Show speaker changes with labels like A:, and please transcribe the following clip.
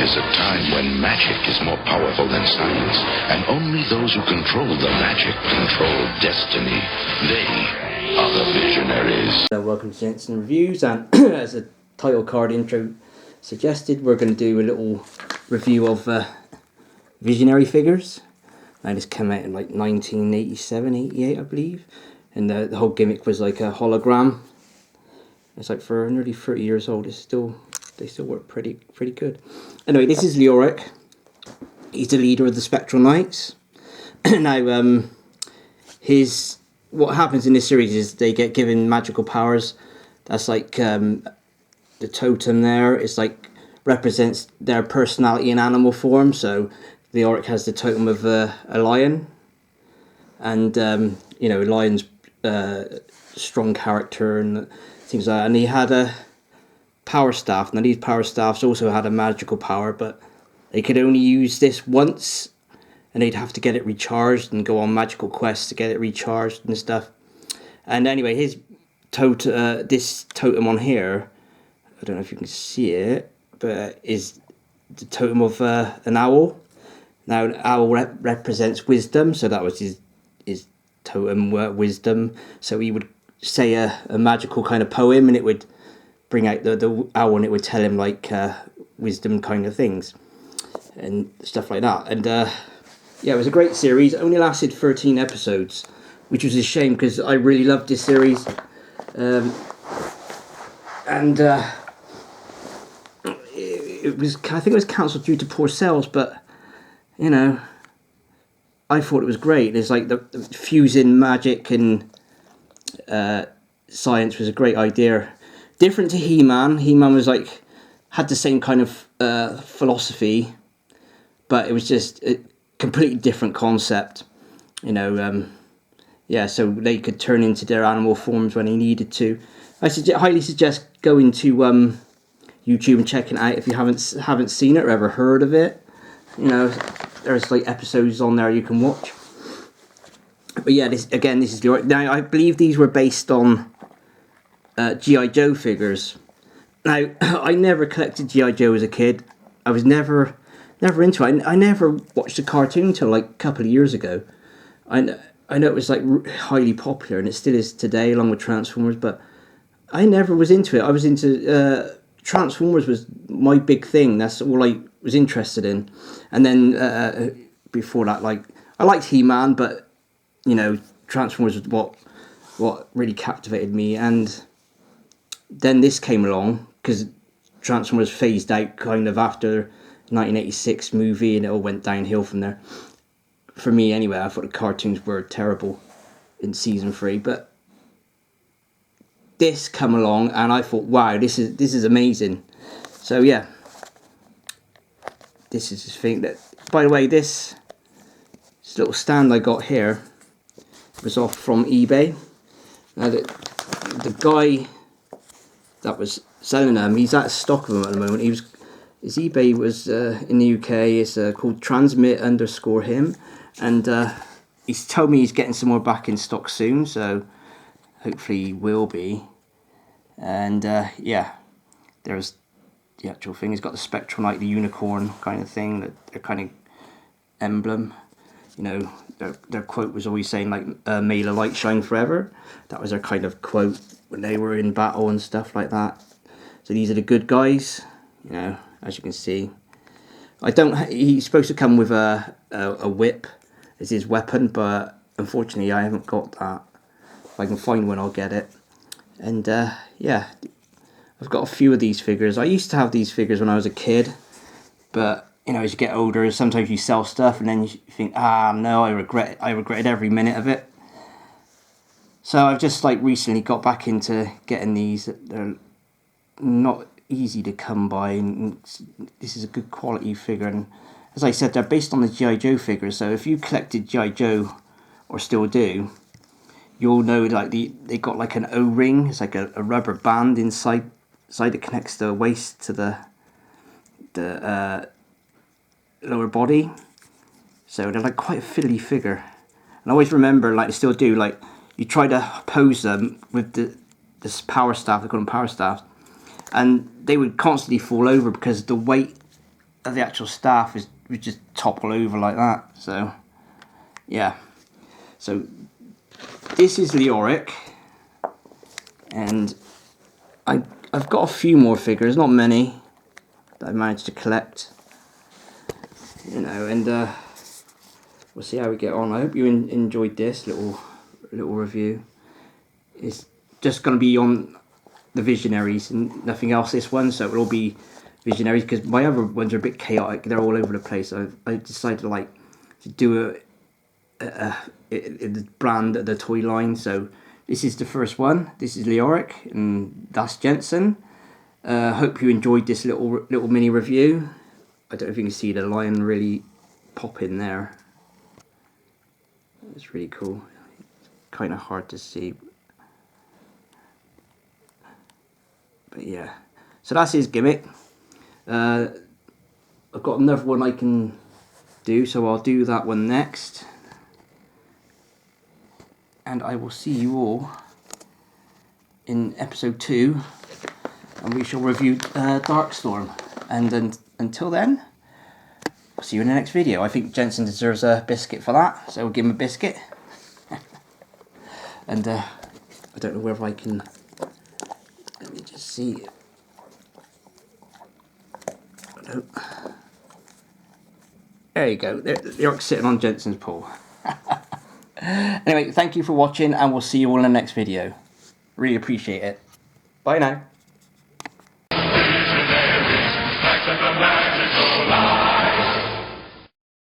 A: is a time when magic is more powerful than science, and only those who control the magic control destiny. They are the visionaries.
B: Welcome to Jenson Reviews, and as the title card intro suggested, we're going to do a little review of visionary figures. Now, this came out in like 1987, 88, I believe, and the whole gimmick was like a hologram. It's like for nearly 30 years old, they still work pretty good. Anyway, this is Leoric. He's the leader of the Spectral Knights. Now, what happens in this series is they get given magical powers. That's like the totem there. It's like represents their personality in animal form. So Leoric has the totem of a lion, and you know, a lion's strong character and things like that. And he had a power staff. Now these power staffs also had a magical power, but they could only use this once, and they'd have to get it recharged and go on magical quests to get it recharged and stuff. And anyway, his this totem on here, I don't know if you can see it, but is the totem of an owl. Now, an owl represents wisdom, so that was his totem, wisdom. So he would say a magical kind of poem, and it would bring out the owl, and it would tell him like wisdom kind of things and stuff like that. And yeah, it was a great series. It only lasted 13 episodes, which was a shame because I really loved this series. It was, I think it was cancelled due to poor sales, but you know, I thought it was great. It's like the fusing magic and science was a great idea. Different to He-Man. He-Man was like, had the same kind of philosophy, but it was just a completely different concept. You know, yeah, so they could turn into their animal forms when they needed to. I highly suggest going to YouTube and checking it out if you haven't seen it or ever heard of it. You know, there's like episodes on there you can watch. But yeah, this is the... Now, I believe these were based on G.I. Joe figures. Now, I never collected G.I. Joe as a kid. I was never into it. I never watched a cartoon until like a couple of years ago. I know it was like highly popular, and it still is today, along with Transformers, but I never was into it. I was into... Transformers was my big thing. That's all I was interested in. And then before that, like, I liked He-Man, but you know, Transformers was what really captivated me. And then this came along because Transformers phased out kind of after 1986 movie, and it all went downhill from there. For me, anyway, I thought the cartoons were terrible in season 3, but this come along, and I thought, wow, this is amazing. So yeah, this is the thing that. By the way, this little stand I got here was off from eBay. Now the guy that was selling them, he's out of stock of them at the moment. His eBay was in the UK. It's called transmit_him, and he's told me he's getting some more back in stock soon. So hopefully he will be. And yeah, there's the actual thing. He's got the Spectral Knight, the unicorn kind of thing, their kind of emblem. You know, their quote was always saying like, "May the light shine forever." That was their kind of quote when they were in battle and stuff like that. So these are the good guys. You know, as you can see, he's supposed to come with a whip as his weapon, but unfortunately I haven't got that. If I can find one, I'll get it. And yeah, I've got a few of these figures. I used to have these figures when I was a kid, but you know, as you get older, sometimes you sell stuff and then you think, no, I regretted every minute of it. So I've just like recently got back into getting these. They're not easy to come by, and this is a good quality figure. And as I said, they're based on the G.I. Joe figures, so if you collected G.I. Joe, or still do, you'll know like they got like an O-ring. It's like a rubber band inside that connects the waist to the lower body. So they're like quite a fiddly figure. And I always remember, like I still do, like you try to pose them with this power staff. They call them power staffs, and they would constantly fall over because the weight of the actual staff would just topple over like that. So yeah, so this is leoric, and I've got a few more figures, not many, that I managed to collect, you know, and we'll see how we get on. I hope you enjoyed this little review. It's just going to be on the Visionaries and nothing else, this one, so it will all be Visionaries, because my other ones are a bit chaotic, they're all over the place. So I decided to do the brand of the toy line. So this is the first one, this is leoric, and that's Jenson. Hope you enjoyed this little mini review. I don't know if you can see the lion really pop in there. It's really cool, kind of hard to see. But yeah, so that's his gimmick. I've got another one I can do, so I'll do that one next. And I will see you all in episode 2, and we shall review Darkstorm. And until then, I'll see you in the next video. I think Jenson deserves a biscuit for that, so we'll give him a biscuit. And I don't know whether I can... Let me just see. No. There you go. They're sitting on Jenson's paw. Anyway, thank you for watching, and we'll see you all in the next video. Really appreciate it. Bye now.